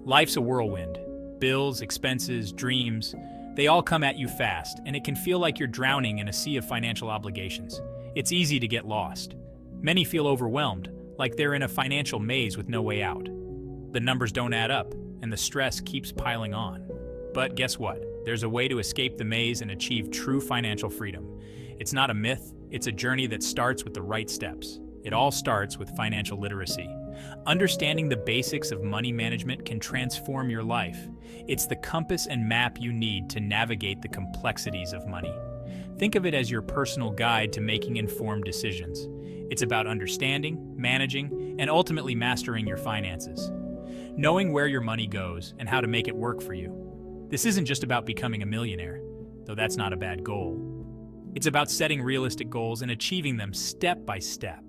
Life's a whirlwind. Bills, expenses, dreams, they all come at you fast, and it can feel like you're drowning in a sea of financial obligations. It's easy to get lost. Many feel overwhelmed, like they're in a financial maze with no way out. The numbers don't add up, and the stress keeps piling on. But guess what? There's a way to escape the maze and achieve true financial freedom. It's not a myth, it's a journey that starts with the right steps. It all starts with financial literacy. Understanding the basics of money management can transform your life. It's the compass and map you need to navigate the complexities of money. Think of it as your personal guide to making informed decisions. It's about understanding, managing, and ultimately mastering your finances. Knowing where your money goes and how to make it work for you. This isn't just about becoming a millionaire, though that's not a bad goal. It's about setting realistic goals and achieving them step by step.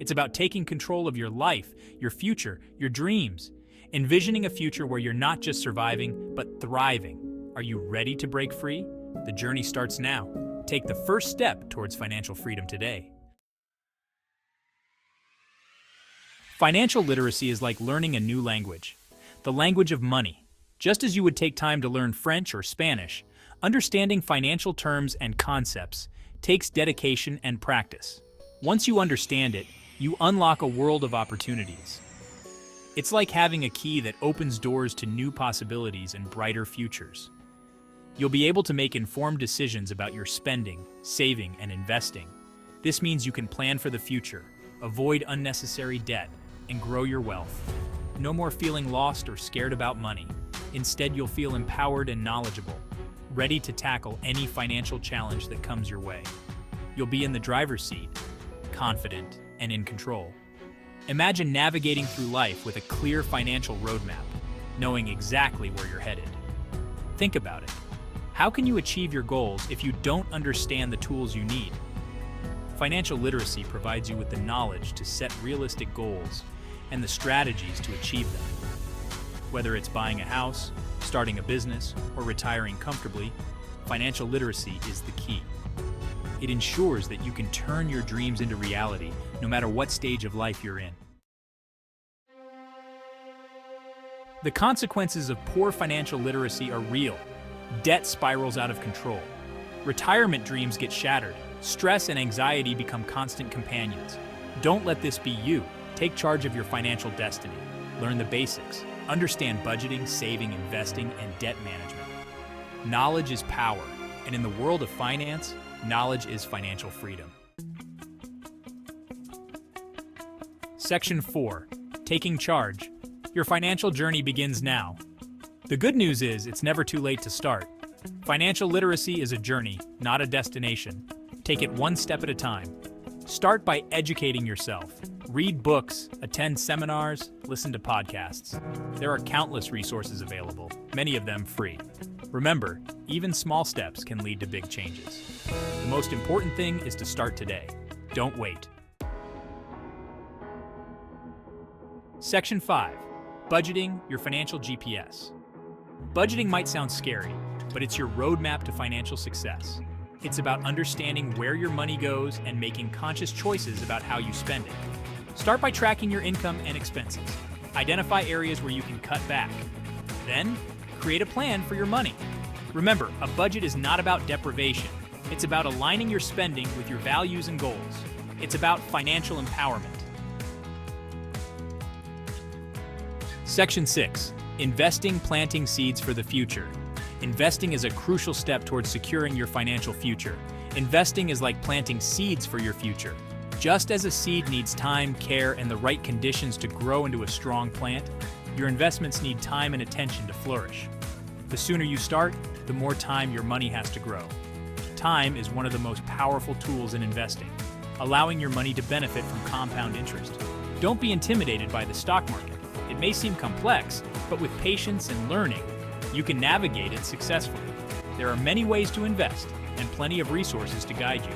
It's about taking control of your life, your future, your dreams. Envisioning a future where you're not just surviving, but thriving. Are you ready to break free? The journey starts now. Take the first step towards financial freedom today. Financial literacy is like learning a new language, the language of money. Just as you would take time to learn French or Spanish, understanding financial terms and concepts takes dedication and practice. Once you understand it, you unlock a world of opportunities. It's like having a key that opens doors to new possibilities and brighter futures. You'll be able to make informed decisions about your spending, saving, and investing. This means you can plan for the future, avoid unnecessary debt, and grow your wealth. No more feeling lost or scared about money. Instead, you'll feel empowered and knowledgeable, ready to tackle any financial challenge that comes your way. You'll be in the driver's seat, confident, and in control. Imagine navigating through life with a clear financial roadmap, knowing exactly where you're headed. Think about it. How can you achieve your goals if you don't understand the tools you need? Financial literacy provides you with the knowledge to set realistic goals and the strategies to achieve them. Whether it's buying a house, starting a business, or retiring comfortably, financial literacy is the key. It ensures that you can turn your dreams into reality, no matter what stage of life you're in. The consequences of poor financial literacy are real. Debt spirals out of control. Retirement dreams get shattered. Stress and anxiety become constant companions. Don't let this be you. Take charge of your financial destiny. Learn the basics. Understand budgeting, saving, investing, and debt management. Knowledge is power, and in the world of finance, knowledge is financial freedom. Section 4. Taking charge. Your financial journey begins now. The good news is it's never too late to start. Financial literacy is a journey, not a destination. Take it one step at a time. Start by educating yourself. Read books, attend seminars, listen to podcasts. There are countless resources available, many of them free. Remember, even small steps can lead to big changes. The most important thing is to start today. Don't wait. Section 5. Budgeting, your financial GPS. Budgeting might sound scary, but it's your roadmap to financial success. It's about understanding where your money goes and making conscious choices about how you spend it. Start by tracking your income and expenses. Identify areas where you can cut back. Then, create a plan for your money. Remember, a budget is not about deprivation. It's about aligning your spending with your values and goals. It's about financial empowerment. Section 6. Investing, planting seeds for the future. Investing is a crucial step towards securing your financial future. Investing is like planting seeds for your future. Just as a seed needs time, care, and the right conditions to grow into a strong plant, your investments need time and attention to flourish. The sooner you start, the more time your money has to grow. Time is one of the most powerful tools in investing, allowing your money to benefit from compound interest. Don't be intimidated by the stock market. It may seem complex, but with patience and learning, you can navigate it successfully. There are many ways to invest and plenty of resources to guide you.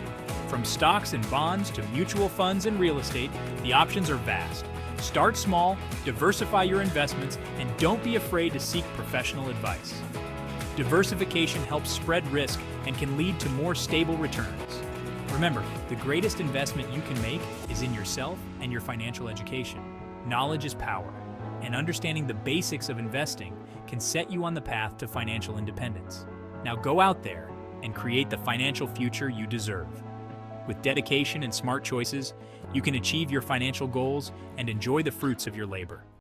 From stocks and bonds to mutual funds and real estate, the options are vast. Start small, diversify your investments, and don't be afraid to seek professional advice. Diversification helps spread risk and can lead to more stable returns. Remember, the greatest investment you can make is in yourself and your financial education. Knowledge is power. and understanding the basics of investing can set you on the path to financial independence. Now go out there and create the financial future you deserve. With dedication and smart choices, you can achieve your financial goals and enjoy the fruits of your labor.